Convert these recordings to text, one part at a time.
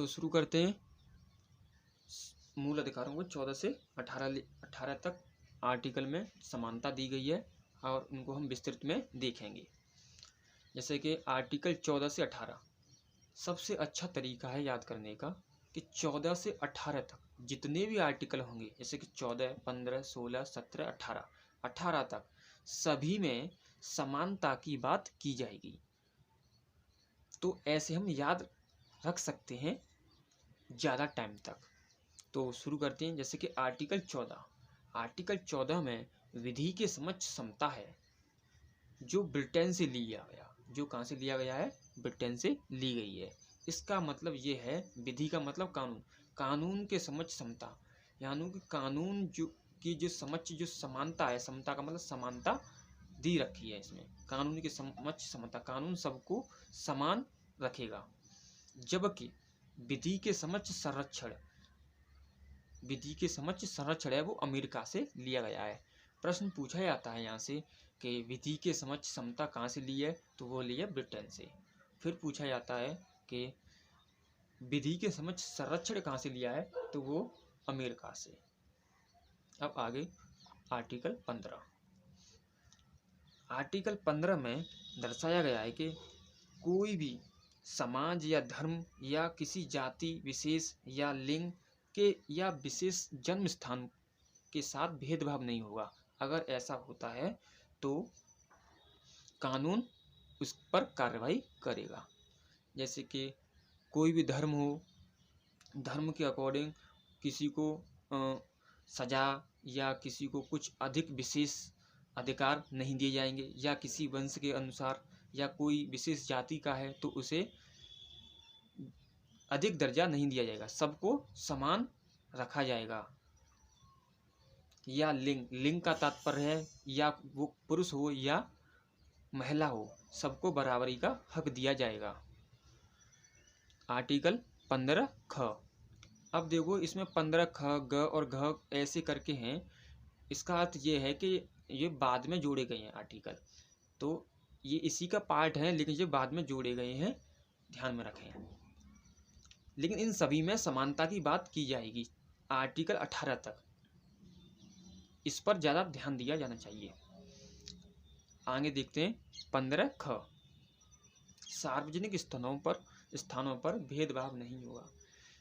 तो शुरू करते हैं। मूल अधिकारों को 14 से 18 तक आर्टिकल में समानता दी गई है और उनको हम विस्तृत में देखेंगे। जैसे कि आर्टिकल 14 से 18 सबसे अच्छा तरीका है याद करने का कि 14 से 18 तक जितने भी आर्टिकल होंगे, जैसे कि 14, 15, 16, 17, 18 तक सभी में समानता की बात की जाएगी। तो ऐसे हम याद रख सकते हैं ज़्यादा टाइम तक। तो शुरू करते हैं। जैसे कि आर्टिकल 14 में विधि के समक्ष समता है, जो ब्रिटेन से लिया गया, जो कहाँ से लिया गया है, ब्रिटेन से ली गई है। इसका मतलब ये है, विधि का मतलब कानून, कानून के समक्ष समता, यानी कि कानून जो समक्ष जो समानता है, समता का मतलब समानता दी रखी है इसमें, कानून के समक्ष समता, कानून सबको समान रखेगा। जबकि विधि के समक्ष संरक्षण, विधि के समक्ष संरक्षण है वो अमेरिका से लिया गया है। प्रश्न पूछा जाता है यहाँ से कि विधि के समक्ष समता कहाँ से ली है, तो वो ली है ब्रिटेन से। फिर पूछा जाता है कि विधि के समक्ष संरक्षण कहाँ से लिया है, तो वो अमेरिका से। अब आगे आर्टिकल 15। आर्टिकल 15 में दर्शाया गया है कि कोई भी समाज या धर्म या किसी जाति विशेष या लिंग के या विशेष जन्म स्थान के साथ भेदभाव नहीं होगा। अगर ऐसा होता है तो कानून उस पर कार्रवाई करेगा। जैसे कि कोई भी धर्म हो, धर्म के अकॉर्डिंग किसी को सजा या किसी को कुछ अधिक विशेष अधिकार नहीं दिए जाएंगे, या किसी वंश के अनुसार या कोई विशेष जाति का है तो उसे अधिक दर्जा नहीं दिया जाएगा, सबको समान रखा जाएगा। या लिंग का तात्पर्य है या वो पुरुष हो या महिला हो, सबको बराबरी का हक दिया जाएगा। आर्टिकल 15 ख। अब देखो इसमें 15 ख, ग और घ ऐसे करके हैं। इसका अर्थ ये है कि ये बाद में जोड़े गए हैं आर्टिकल, तो ये इसी का पार्ट है लेकिन ये बाद में जोड़े गए हैं, ध्यान में रखें। लेकिन इन सभी में समानता की बात की जाएगी आर्टिकल 18 तक, इस पर ज़्यादा ध्यान दिया जाना चाहिए। आगे देखते हैं 15 ख। सार्वजनिक स्थानों पर भेदभाव नहीं होगा।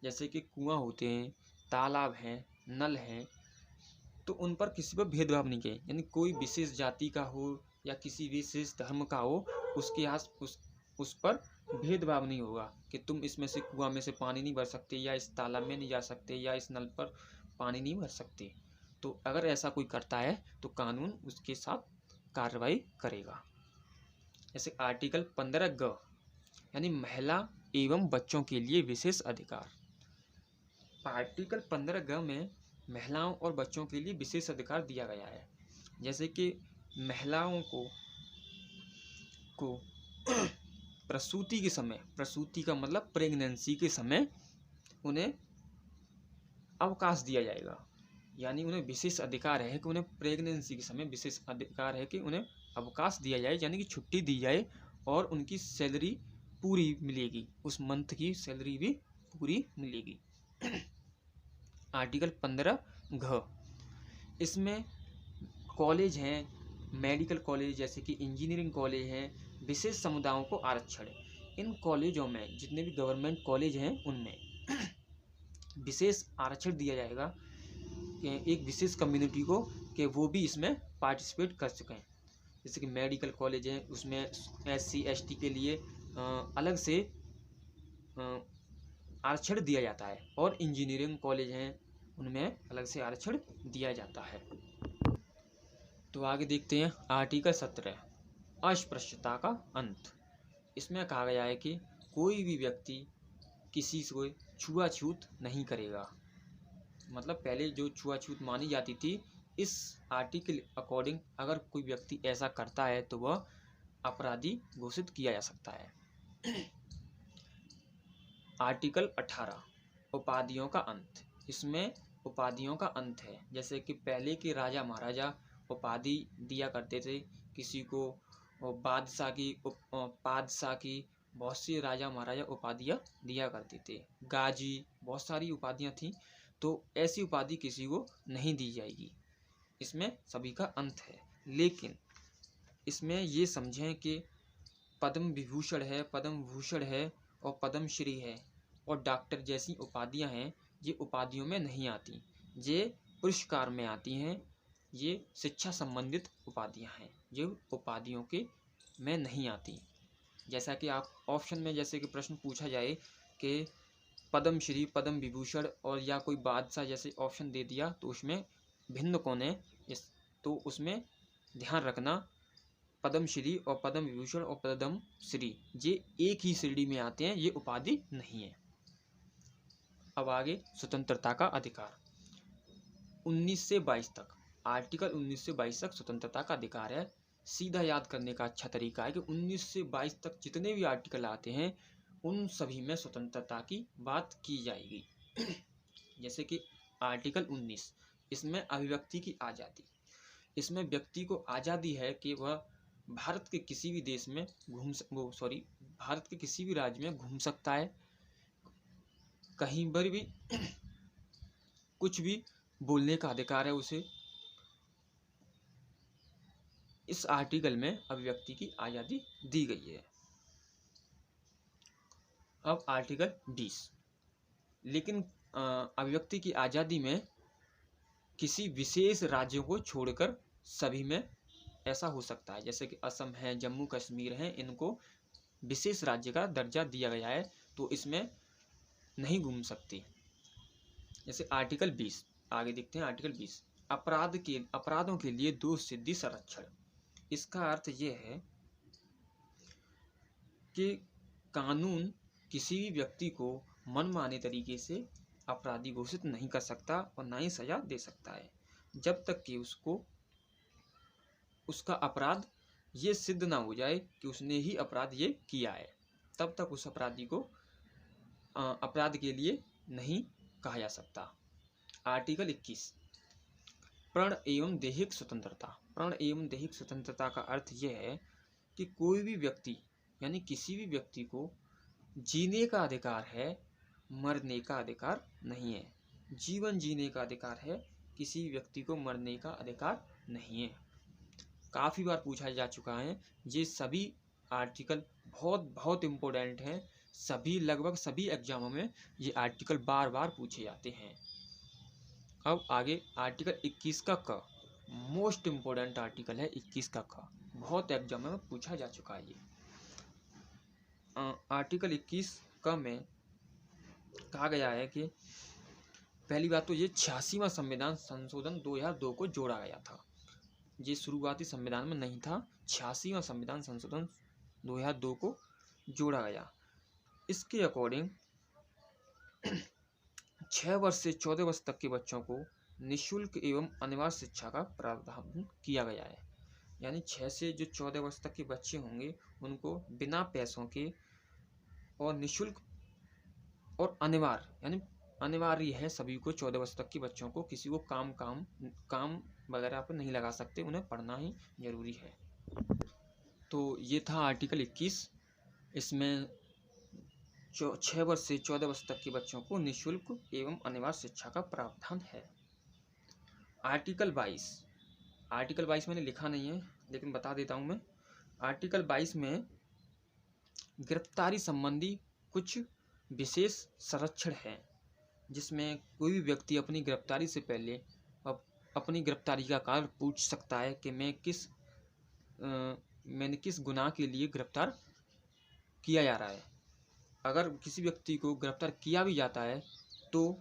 जैसे कि कुआं होते हैं, तालाब हैं, नल हैं, तो उन पर किसी पर भेदभाव नहीं किया, यानी कोई विशेष जाति का हो या किसी विशेष धर्म का हो, उसके उस पर भेदभाव नहीं होगा कि तुम इसमें से कुआं में से पानी नहीं भर सकते, या इस तालाब में नहीं जा सकते, या इस नल पर पानी नहीं भर सकते। तो अगर ऐसा कोई करता है तो कानून उसके साथ कार्रवाई करेगा। जैसे आर्टिकल 15 ग, यानी महिला एवं बच्चों के लिए विशेष अधिकार। आर्टिकल 15 ग में महिलाओं और बच्चों के लिए विशेष अधिकार दिया गया है। जैसे कि महिलाओं को प्रसूति के समय, प्रसूति का मतलब प्रेगनेंसी के समय उन्हें अवकाश दिया जाएगा, यानी उन्हें विशेष अधिकार है कि उन्हें प्रेगनेंसी के समय विशेष अधिकार है कि उन्हें अवकाश दिया जाए, यानी कि छुट्टी दी जाए और उनकी सैलरी पूरी मिलेगी, उस मंथ की सैलरी भी पूरी मिलेगी। आर्टिकल 15 घ, इसमें कॉलेज हैं, मेडिकल कॉलेज जैसे कि इंजीनियरिंग कॉलेज हैं, विशेष समुदायों को आरक्षण। इन कॉलेजों में जितने भी गवर्नमेंट कॉलेज हैं उनमें विशेष आरक्षण दिया जाएगा कि एक विशेष कम्युनिटी को, कि वो भी इसमें पार्टिसिपेट कर सकें। जैसे कि मेडिकल कॉलेज हैं, उसमें SC ST के लिए अलग से आरक्षण दिया जाता है, और इंजीनियरिंग कॉलेज हैं उनमें अलग से आरक्षण दिया जाता है। तो आगे देखते हैं आर्टिकल 17 अस्पृश्यता का अंत। इसमें कहा गया है कि कोई भी व्यक्ति किसी से छुआछूत नहीं करेगा। मतलब पहले जो छुआछूत मानी जाती थी, इस आर्टिकल अकॉर्डिंग अगर कोई व्यक्ति ऐसा करता है तो वह अपराधी घोषित किया जा सकता है। आर्टिकल 18 उपाधियों का अंत। इसमें उपाधियों का अंत है। जैसे कि पहले के राजा महाराजा उपाधि दिया करते थे, किसी को बादशाह की बहुत सी राजा महाराजा उपाधियाँ दिया करते थे, गाजी, बहुत सारी उपाधियाँ थीं। तो ऐसी उपाधि किसी को नहीं दी जाएगी, इसमें सभी का अंत है। लेकिन इसमें ये समझें कि पद्म विभूषण है, पद्म भूषण है और पद्मश्री है और डॉक्टर जैसी उपाधियां हैं, ये उपाधियों में नहीं आती, ये पुरस्कार में आती हैं। ये शिक्षा संबंधित उपाधियां हैं, जो उपाधियों के में नहीं आती। जैसा कि आप ऑप्शन में जैसे कि प्रश्न पूछा जाए कि पद्मश्री, पद्म विभूषण और या कोई बादशाह जैसे ऑप्शन दे दिया तो उसमें भिन्न कौन है, इस तो उसमें ध्यान रखना पद्मश्री और पद्म विभूषण और पद्मश्री ये एक ही श्रेणी में आते हैं, ये उपाधि नहीं है। अब आगे स्वतंत्रता का अधिकार 19 से 22 तक, आर्टिकल 19 से 22 तक स्वतंत्रता का अधिकार है। सीधा याद करने का अच्छा तरीका है कि 19 से 22 तक जितने भी आर्टिकल आते हैं उन सभी में स्वतंत्रता की बात की जाएगी। जैसे कि आर्टिकल 19, इसमें अभिव्यक्ति की आज़ादी, इसमें व्यक्ति को आज़ादी है कि वह भारत के किसी भी देश में भारत के किसी भी राज्य में घूम सकता है, कहीं पर भी कुछ भी बोलने का अधिकार है उसे। इस आर्टिकल में अभिव्यक्ति की आज़ादी दी गई है। अब आर्टिकल 20, लेकिन अभिव्यक्ति की आज़ादी में किसी विशेष राज्यों को छोड़कर सभी में ऐसा हो सकता है। जैसे कि असम है, जम्मू कश्मीर है, इनको विशेष राज्य का दर्जा दिया गया है, तो इसमें नहीं घूम सकती। जैसे आर्टिकल 20, आगे देखते हैं आर्टिकल 20, अपराधों के लिए दोष सिद्धि संरक्षण। इसका अर्थ ये है कि कानून किसी भी व्यक्ति को मनमाने तरीके से अपराधी घोषित नहीं कर सकता और ना ही सजा दे सकता है, जब तक कि उसका अपराध ये सिद्ध ना हो जाए कि उसने ही अपराध ये किया है, तब तक उस अपराधी को अपराध के लिए नहीं कहा जा सकता। आर्टिकल 21, प्रण एवं दैहिक स्वतंत्रता। प्रण एवं दैहिक स्वतंत्रता का अर्थ यह है कि कोई भी व्यक्ति यानी किसी भी व्यक्ति को जीने का अधिकार है, मरने का अधिकार नहीं है। जीवन जीने का अधिकार है, किसी व्यक्ति को मरने का अधिकार नहीं है। काफ़ी बार पूछा जा चुका है, ये सभी आर्टिकल बहुत बहुत इम्पोर्टेंट हैं। लगभग सभी एग्जामों में ये आर्टिकल बार बार पूछे जाते हैं। अब आगे आर्टिकल 21 का क, मोस्ट इम्पोर्टेंट आर्टिकल है 21 का क, बहुत एग्जाम में पूछा जा चुका है ये। आर्टिकल 21 क में कहा गया है कि पहली बात तो ये 86वां संविधान संशोधन 2002 को जोड़ा गया था। ये शुरुआती संविधान में नहीं था, 86वां संविधान संशोधन 2002 को जोड़ा गया। इसके अकॉर्डिंग 6 वर्ष से 14 वर्ष तक के बच्चों को निःशुल्क एवं अनिवार्य शिक्षा का प्रावधान किया गया है। यानी 6 से जो 14 वर्ष तक के बच्चे होंगे उनको बिना पैसों के और निःशुल्क और अनिवार्य, यानी अनिवार्य है सभी को, 14 वर्ष तक के बच्चों को किसी को काम वगैरह पर नहीं लगा सकते, उन्हें पढ़ना ही जरूरी है। तो ये था आर्टिकल 21। इसमें 6 वर्ष से 14 वर्ष तक के बच्चों को निःशुल्क एवं अनिवार्य शिक्षा का प्रावधान है। आर्टिकल 22 मैंने लिखा नहीं है लेकिन बता देता हूँ मैं। आर्टिकल 22 में गिरफ्तारी संबंधी कुछ विशेष संरक्षण है, जिसमें कोई भी व्यक्ति अपनी गिरफ्तारी से पहले अपनी गिरफ्तारी का कारण पूछ सकता है कि मैंने किस गुनाह के लिए गिरफ्तार किया जा रहा है। अगर किसी व्यक्ति को गिरफ्तार किया भी जाता है तो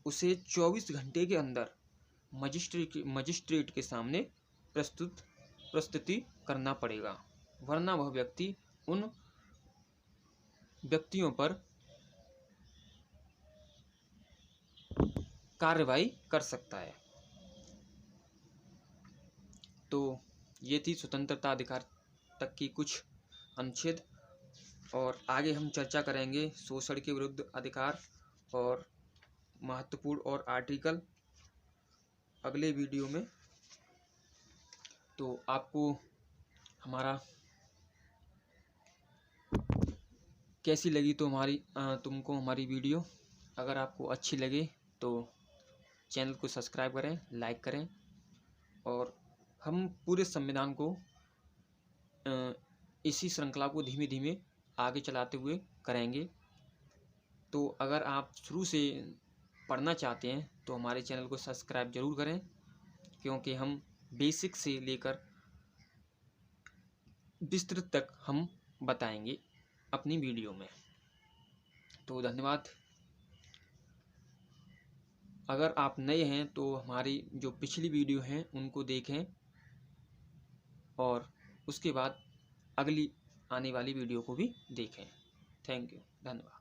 उसे 24 घंटे के अंदर मजिस्ट्रेट के सामने प्रस्तुति करना पड़ेगा, वरना वह व्यक्ति उन व्यक्तियों पर कार्रवाई कर सकता है। तो ये थी स्वतंत्रता अधिकार तक की कुछ अनुच्छेद, और आगे हम चर्चा करेंगे शोषण के विरुद्ध अधिकार और महत्वपूर्ण और आर्टिकल अगले वीडियो में। तो आपको हमारा कैसी लगी तुमको हमारी वीडियो। अगर आपको अच्छी लगे तो चैनल को सब्सक्राइब करें, लाइक करें, और हम पूरे संविधान को इसी श्रृंखला को धीमे धीमे आगे चलाते हुए करेंगे। तो अगर आप शुरू से पढ़ना चाहते हैं तो हमारे चैनल को सब्सक्राइब ज़रूर करें, क्योंकि हम बेसिक से लेकर विस्तृत तक हम बताएंगे अपनी वीडियो में। तो धन्यवाद। अगर आप नए हैं तो हमारी जो पिछली वीडियो हैं उनको देखें, और उसके बाद अगली आने वाली वीडियो को भी देखें। थैंक यू, धन्यवाद।